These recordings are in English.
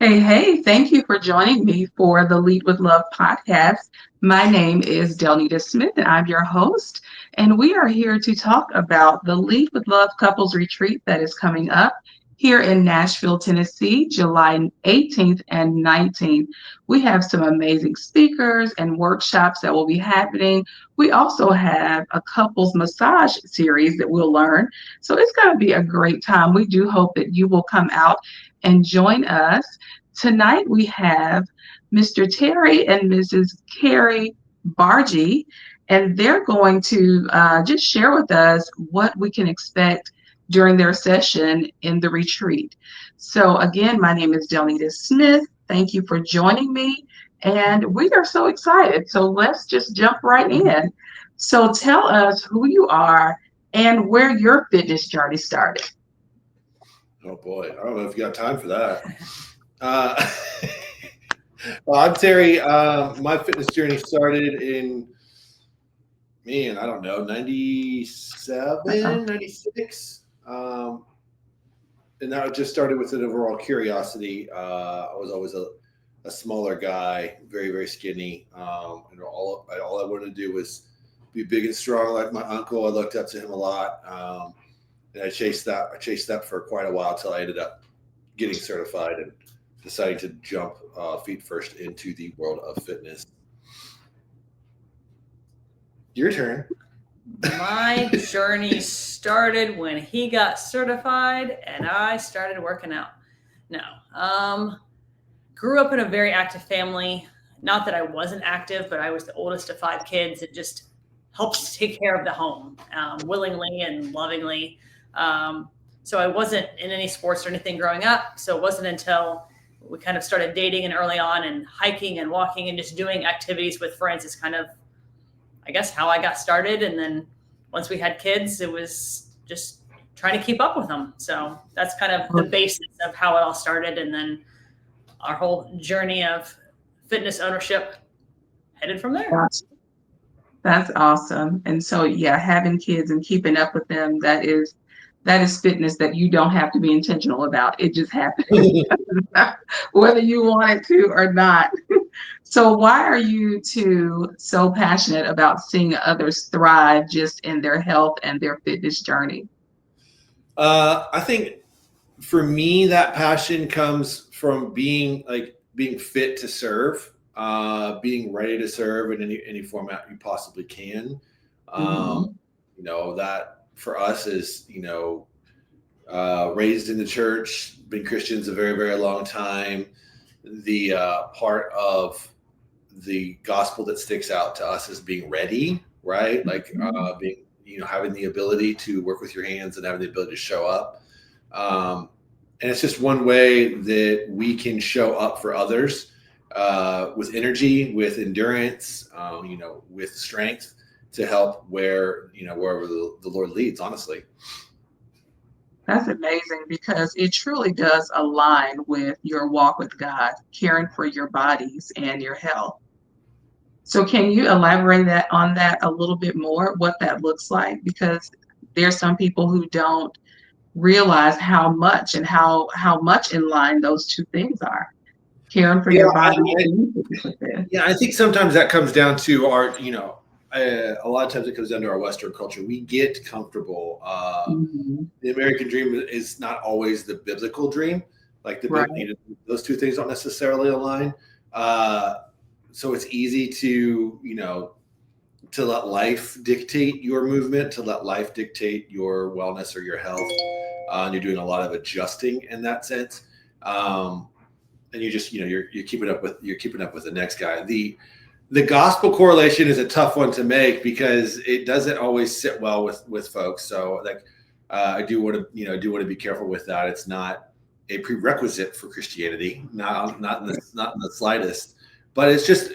Hey, thank you for joining me for the Lead with Love podcast. My name is Delnita Smith, and I'm your host. And we are here to talk about the Lead with Love Couples Retreat that is coming up here in Nashville, Tennessee, July 18th and 19th. We have some amazing speakers and workshops that will be happening. We also have a couples massage series that we'll learn. So it's going to be a great time. We do hope that you will come out and join us. Tonight we have Mr. Terry and Mrs. Carrie Bargi, and they're going to just share with us what we can expect during their session in the retreat. So, again, my name is Delnita Smith. Thank you for joining me, and we are so excited. So, let's just jump right in. So, tell us who you are and where your fitness journey started. Oh boy, I don't know if you got time for that. Uh, well, I'm Terry. My fitness journey started in, I don't know, 97, 96. And that just started with an overall curiosity. I was always a smaller guy, very, very skinny. And all I wanted to do was be big and strong like my uncle. I looked up to him a lot. And I chased that. I chased that for quite a while till I ended up getting certified and deciding to jump feet first into the world of fitness. Your turn. My journey started when he got certified and I started working out. No, grew up in a very active family. Not that I wasn't active, but I was the oldest of 5 kids. It just helps take care of the home willingly and lovingly. So I wasn't in any sports or anything growing up. So it wasn't until we kind of started dating and early on and hiking and walking and just doing activities with friends is kind of, I guess, how I got started. And then once we had kids, it was just trying to keep up with them. So that's kind of the basis of how it all started. And then our whole journey of fitness ownership headed from there. That's awesome. And so, yeah, having kids and keeping up with them, that is fitness that you don't have to be intentional about. It just happens, whether you want it to or not. So why are you two so passionate about seeing others thrive just in their health and their fitness journey? I think for me, that passion comes from being fit to serve, being ready to serve in any format you possibly can. Mhm. That for us is, raised in the church, been Christians a very, very long time. The part of the gospel that sticks out to us is being ready, right? Like being, having the ability to work with your hands and having the ability to show up. And it's just one way that we can show up for others with energy, with endurance, with strength to help wherever the Lord leads, honestly. That's amazing because it truly does align with your walk with God, caring for your bodies and your health. So can you elaborate on that a little bit more, what that looks like? Because there's some people who don't realize how much and how much in line those two things are. Caring for Yeah, your body and with it. yeah, I think sometimes that comes down to our, a lot of times it comes down to our Western culture. We get comfortable. Mhm. The American dream is not always the biblical dream. Like Right. Those two things don't necessarily align. Uh, so it's easy to, to let life dictate your movement, to let life dictate your wellness or your health. And you're doing a lot of adjusting in that sense. And you just, you're keeping up with the next guy. The gospel correlation is a tough one to make because it doesn't always sit well with folks. So like, I do want to be careful with that. It's not a prerequisite for Christianity, not in the slightest. But it's just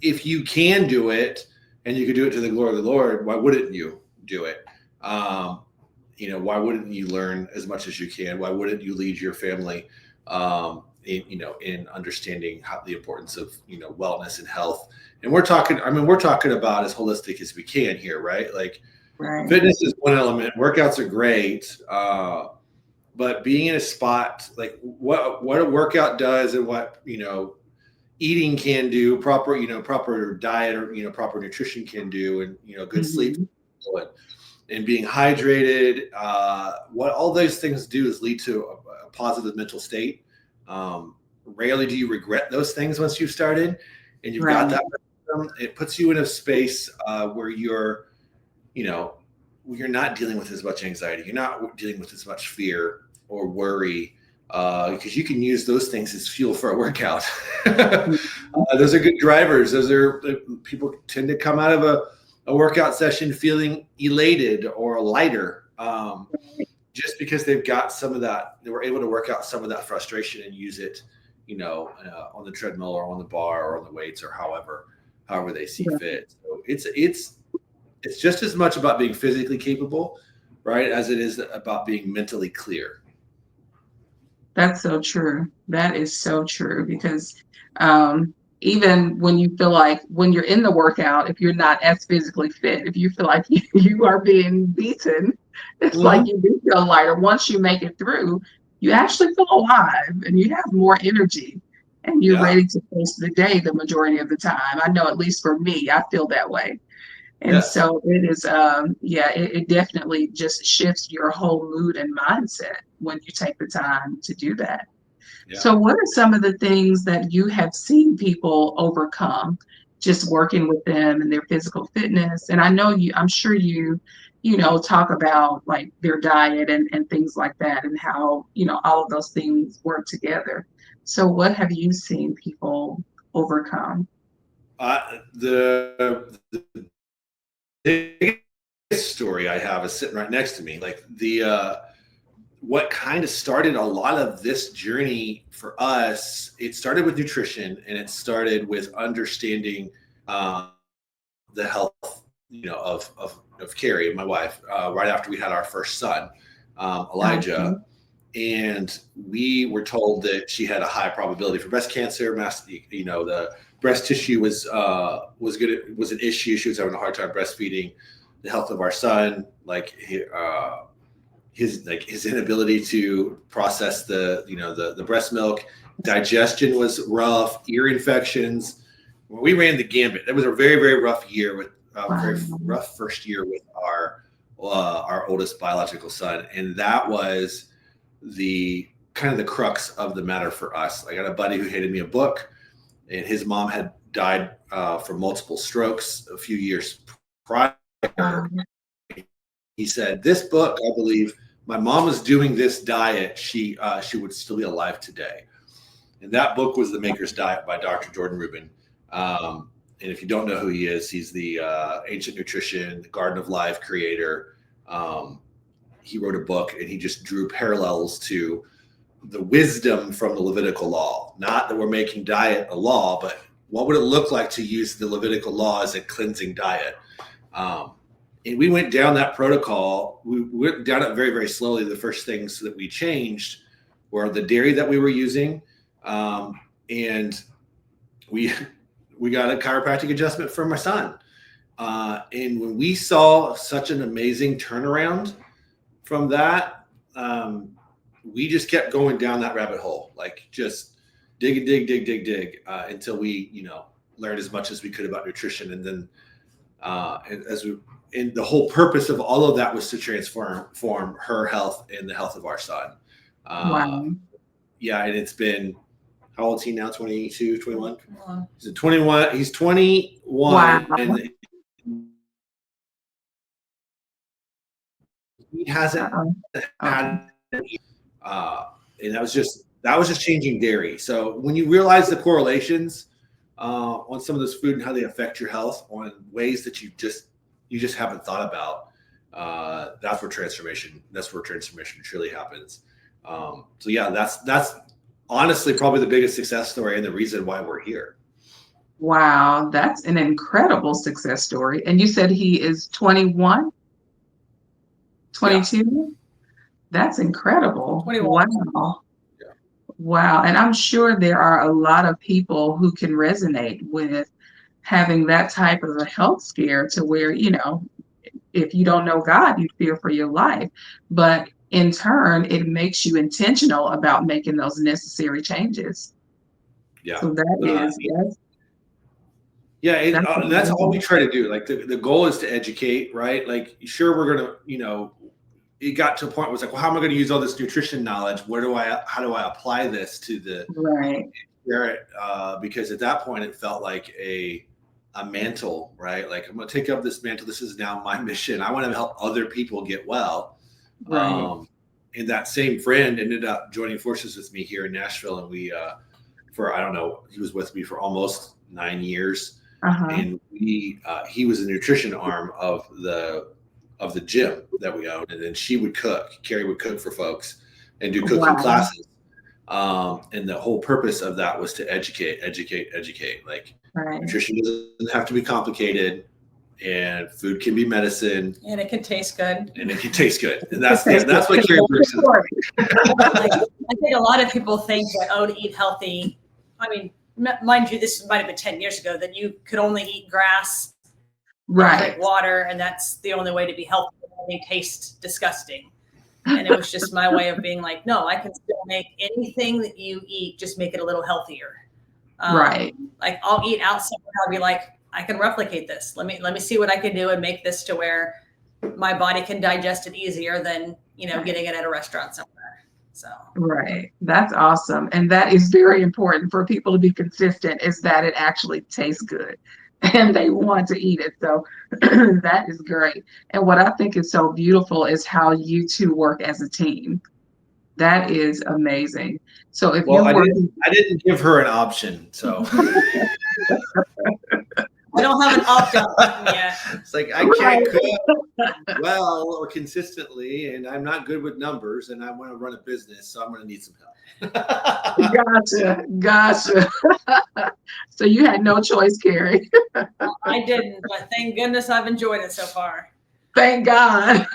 if you can do it and you can do it to the glory of the Lord, why wouldn't you do it? Why wouldn't you learn as much as you can? Why wouldn't you lead your family? In understanding the importance of wellness and health. And we're talking about as holistic as we can here, right? Like Right. fitness is one element, workouts are great, but being in a spot like what a workout does and what, eating can do, proper diet or, proper nutrition can do, and, good sleep Mhm. and being hydrated, what all those things do is lead to a positive mental state. Rarely do you regret those things once you've started and you've got Right. that momentum. It puts you in a space where you know, you're not dealing with as much anxiety. You're not dealing with as much fear or worry, because you can use those things as fuel for a workout. Mhm. Those are good drivers. Those are people tend to come out of a workout session feeling elated or lighter, just because they've got some of that. They were able to work out some of that frustration and use it, on the treadmill or on the bar or on the weights or however they see Yeah. fit. So it's just as much about being physically capable, right, as it is about being mentally clear. That's so true. That is so true because um, even when you feel like when you're in the workout, if you're not as physically fit, if you feel like you are being beaten, it's like Hmm. you do feel lighter. Once you make it through, you actually feel alive and you have more energy and you're Yeah. ready to face the day the majority of the time. I know, at least for me, I feel that way. And Yes. so it is, yeah, it definitely just shifts your whole mood and mindset when you take the time to do that. Yeah. So, what are some of the things that you have seen people overcome just working with them and their physical fitness? And I know I'm sure talk about like their diet and things like that and how, all of those things work together. So, what have you seen people overcome? The biggest story I have is sitting right next to me. Like what kind of started a lot of this journey for us, it started with nutrition and it started with understanding uh, the health, of Carrie, my wife, right after we had our first son, Okay. Elijah. And we were told that she had a high probability for breast cancer. The breast tissue was an issue. She was having a hard time breastfeeding. The health of our son, his inability to process the breast milk, digestion was rough, ear infections. We ran the gambit. That was a very very rough year with very Wow. rough first year with our oldest biological son, and that was the kind of the crux of the matter for us. I got a buddy who handed me a book, and his mom had died from multiple strokes a few years prior. Wow. He said, "This book, I believe, my mom was doing this diet. She would still be alive today." And that book was The Maker's Diet by Dr. Jordan Rubin. And if you don't know who he is, he's the ancient nutrition, the Garden of Life creator. Um, he wrote a book and he just drew parallels to the wisdom from the Levitical law. Not that we're making diet a law, but what would it look like to use the Levitical law as a cleansing diet? Um, and we went down that protocol. We went down it very, very slowly. The first things that we changed were the dairy that we were using, and we we got a chiropractic adjustment for my son. And when we saw such an amazing turnaround from that, we just kept going down that rabbit hole, like just dig and dig until we, learned as much as we could about nutrition. And then, and the whole purpose of all of that was to transform her health and the health of our son. Uh, Wow. yeah. And it's been, how old is he now? 22, 21? Come He's 21. He's 21 Wow. and he hasn't Uh-oh. Okay. had uh, and that was just changing dairy. So when you realize the correlations on some of this food and how they affect your health on ways that you just haven't thought about, that's where transformation truly happens. So yeah, that's honestly probably the biggest success story and the reason why we're here. Wow, that's an incredible success story. And you said he is 21, Yeah, 22? That's incredible. 21. Wow. Wow. And I'm sure there are a lot of people who can resonate with having that type of a health scare to where, if you don't know God, you fear for your life. But in turn, it makes you intentional about making those necessary changes. Yeah. So that Uh, is, yes, yeah. that's And that's all we amazing. try to do. Like the goal is to educate, right? Like, sure, we're going to, it got to a point where it's like, well, how am I going to use all this nutrition knowledge? How do I apply this to the Right, Garrett? Because at that point, it felt like a mantle, right? Like, I'm going to take up this mantle. This is now my mission. I want to help other people get well. right. And that same friend ended up joining forces with me here in Nashville, and we, for I don't know, he was with me for almost 9 years, Uh-huh. and he was the nutrition arm of the gym that we own, and then she would cook. Carrie would cook for folks and do cooking Wow. classes. And the whole purpose of that was to educate. Like, Right. nutrition doesn't have to be complicated, and food can be medicine, And it can taste good. and it can taste good. And It tastes good. that's what Carrie brings to Like, I think a lot of people think that, oh, to eat healthy, I mean, mind you, this might have been 10 years ago, that you could only eat grass and drink Right. water, and that's the only way to be healthy. They taste disgusting. And it was just my way of being like, no, I can still make anything that you eat, just make it a little healthier. Right. Like, I'll eat out somewhere, I'll be like, I can replicate this. Let me see what I can do and make this to where my body can digest it easier than, getting it at a restaurant somewhere. So Right. That's awesome. And that is very important for people to be consistent, is that it actually tastes good and they want to eat it. So that is great. And what I think is so beautiful is how you two work as a team. That is amazing. So if Well, you're working, I didn't give her an option, so I don't have an opt-out button yet. it's like I right, can't cook well or consistently, and I'm not good with numbers, and I want to run a business, so I'm going to need some help. gotcha. So you had no choice, Carrie. I didn't, but thank goodness I've enjoyed it so far. Thank God.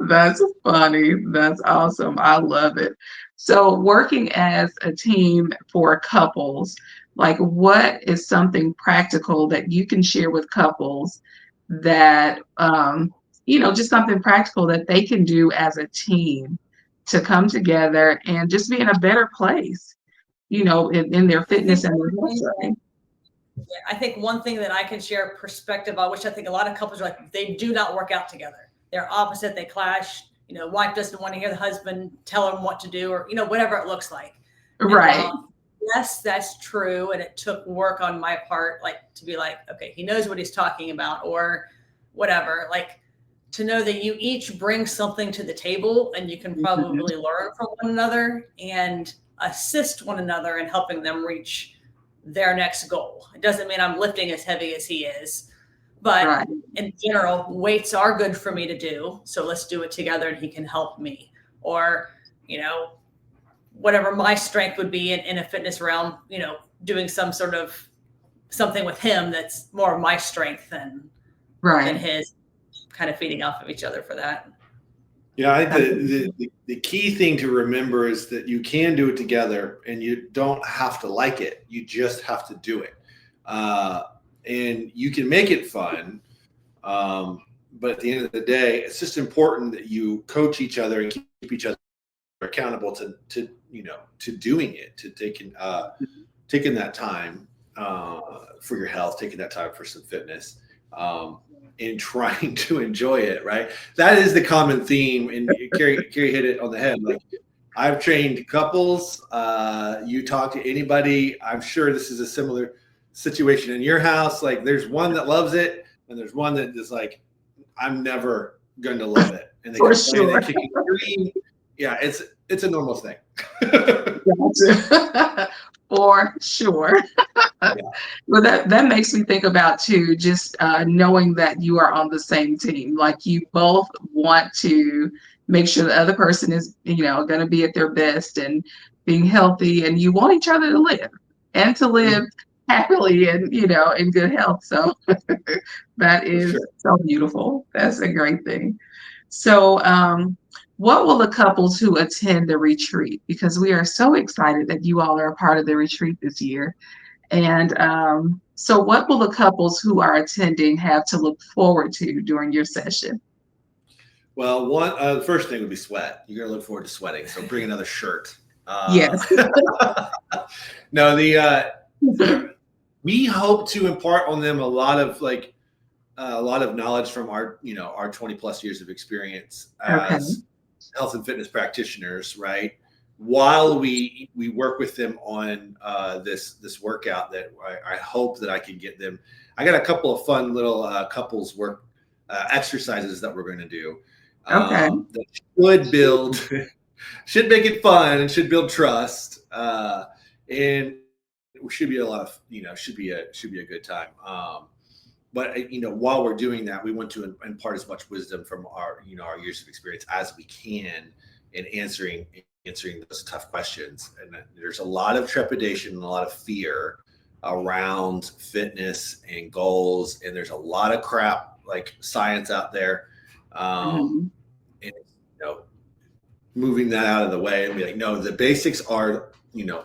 That's funny. That's awesome. I love it. So, working as a team for couples, like what is something practical that you can share with couples that, just something practical that they can do as a team to come together and just be in a better place, in their I fitness think and one their health thing journey? I think one thing that I can share perspective on, which I think a lot of couples are like, they do not work out together. They're opposite, they clash. Wife doesn't want to hear the husband tell him what to do, or, whatever it looks like. And Right. while, yes, that's true. And it took work on my part, like, to be like, okay, he knows what he's talking about, or whatever. Like, to know that you each bring something to the table and you can Mhm. probably learn from one another and assist one another in helping them reach their next goal. It doesn't mean I'm lifting as heavy as he is, but Right. in general, weights are good for me to do. So let's do it together and he can help me. Or, whatever my strength would be in a fitness realm, doing some sort of something with him that's more of my strength than Right. his, kind of feeding off of each other for that. Yeah, I think That's the key thing to remember is that you can do it together, and you don't have to like it. You just have to do it, and you can make it fun. But at the end of the day, it's just important that you coach each other and keep each other accountable to doing it, to taking that time for your health, taking that time for some fitness. And trying to enjoy it, right? That is the common theme, and Carrie hit it on the head. Like, I've trained couples. You talk to anybody, I'm sure this is a similar situation in your house. Like, there's one that loves it, and there's one that is like, I'm never going to love it, and they for complain, they sure. kick and scream. Yeah, it's a normal thing. Gotcha. For sure. Yeah. Well, that makes me think about too, just knowing that you are on the same team. Like you both want to make sure the other person is, going to be at their best and being healthy, and you want each other to live and to live happily and in good health. So that For sure. is so beautiful. That's a great thing. So, what will the couples who attend the retreat? Because we are so excited that you all are a part of the retreat this year. And so, what will the couples who are attending have to look forward to during your session? Well, one the first thing would be sweat. You're gonna look forward to sweating, so bring another shirt. Yes. No, we hope to impart on them a lot of a lot of knowledge from our 20 plus years of experience Okay. as health and fitness practitioners, right? While we work with them on this workout that I hope that I can get them. I got a couple of fun little couples work exercises that we're going to do Okay. that should build should make it fun and should build trust and should be a lot of should be a good time. But while we're doing that, we want to impart as much wisdom from our years of experience as we can in answering those tough questions. And there's a lot of trepidation and a lot of fear around fitness and goals, and there's a lot of crap like science out there. Mhm. And moving that out of the way and be like, no, the basics are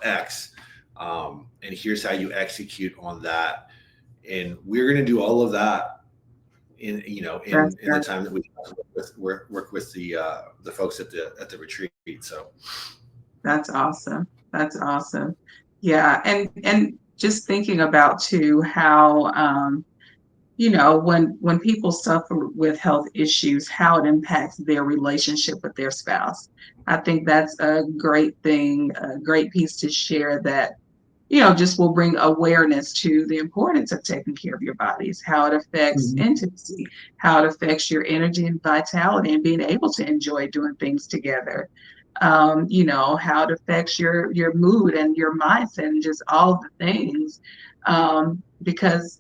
X, and here's how you execute on that, and we're going to do all of that in That's in the good. time that we work with the folks at the retreat. So That's awesome. That's awesome. Yeah, and just thinking about too how when people suffer with health issues, how it impacts their relationship with their spouse. I think that's a great thing, a great piece to share that just will bring awareness to the importance of taking care of your bodies, how it affects Mhm. intimacy, how it affects your energy and vitality and being able to enjoy doing things together. How it affects your mood and your mindset and just all the things. Because,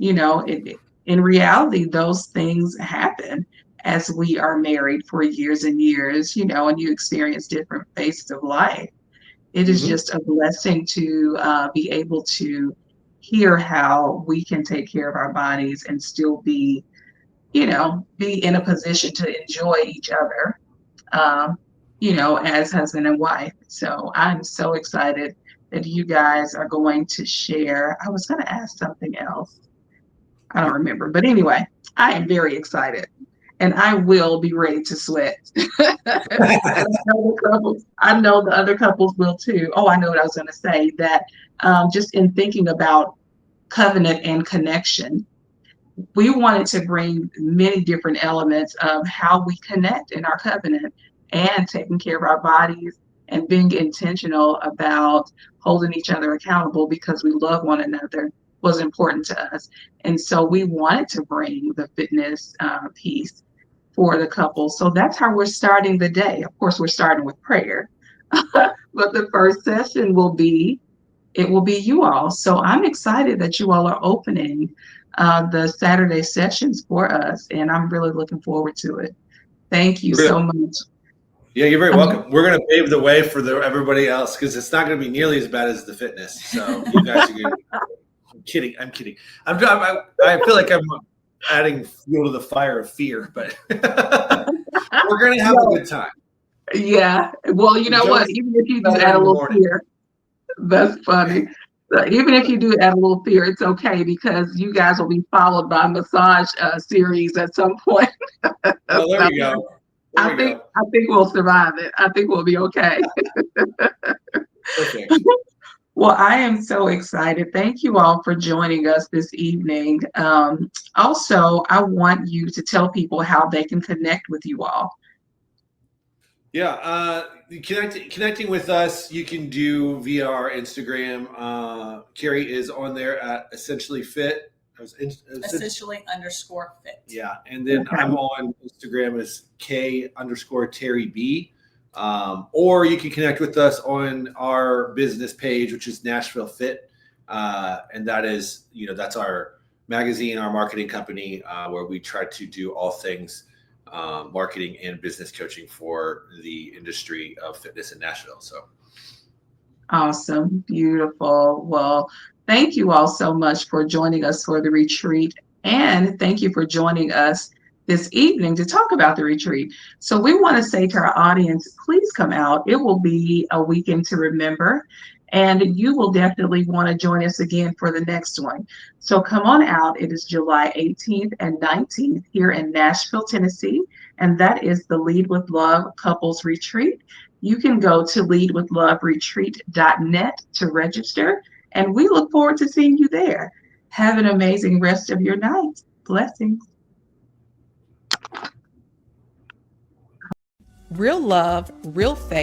in reality, those things happen as we are married for years and years, and you experience different phases of life. It is Mhm. just a blessing to be able to hear how we can take care of our bodies and still be in a position to enjoy each other, um, as husband and wife. So I'm so excited that you guys are going to share. I was going to ask something else. I don't remember. But anyway, I am very excited and I will be ready to sweat. And I know the other couples will too. Oh, I know what I was going to say that just in thinking about covenant and connection, we wanted to bring many different elements of how we connect in our covenant and taking care of our bodies and being intentional about holding each other accountable because we love one another was important to us. And so we wanted to bring the fitness piece for the couple. So that's how we're starting the day. Of course, we're starting with prayer, but the first session will be you all. So I'm excited that you all are opening the Saturday sessions for us, and I'm really looking forward to it. Thank you We're so gonna, much. yeah, you're very I'm, welcome. We're going to pave the way for everybody else because it's not going to be nearly as bad as the fitness. So you guys are going to. I'm kidding. I'm kidding. I feel like I'm adding fuel to the fire of fear, but we're going to have a no, good time. yeah. Well, you know Don't what? feel Even if you do better add in a the little morning. fear, that's funny. So even if you do add a little fear, it's okay because you guys will be followed by a massage series at some point. Oh, there So we go. There I we think go. I think we'll survive it. I think we'll be okay. Perfect. Well, I am so excited. Thank you all for joining us this evening. Also, I want you to tell people how they can connect with you all. Yeah, connecting with us, you can do via our Instagram. Carrie is on there at essentially fit. Essentially underscore fit. Yeah, and then I'm Okay. on Instagram as K_Terry B. Or you can connect with us on our business page, which is Nashville Fit, and that's our magazine, our marketing company, where we try to do all things marketing and business coaching for the industry of fitness in Nashville. So Awesome. Beautiful. Well, thank you all so much for joining us for the retreat. And thank you for joining us this evening to talk about the retreat. So, we want to say to our audience, please come out. It will be a weekend to remember. and you will definitely want to join us again for the next one. So come on out. It is July 18th and 19th here in Nashville, Tennessee, and that is the Lead with Love Couples Retreat. You can go to leadwithloveretreat.net to register, and we look forward to seeing you there. Have an amazing rest of your night. Blessings. Real love, real faith.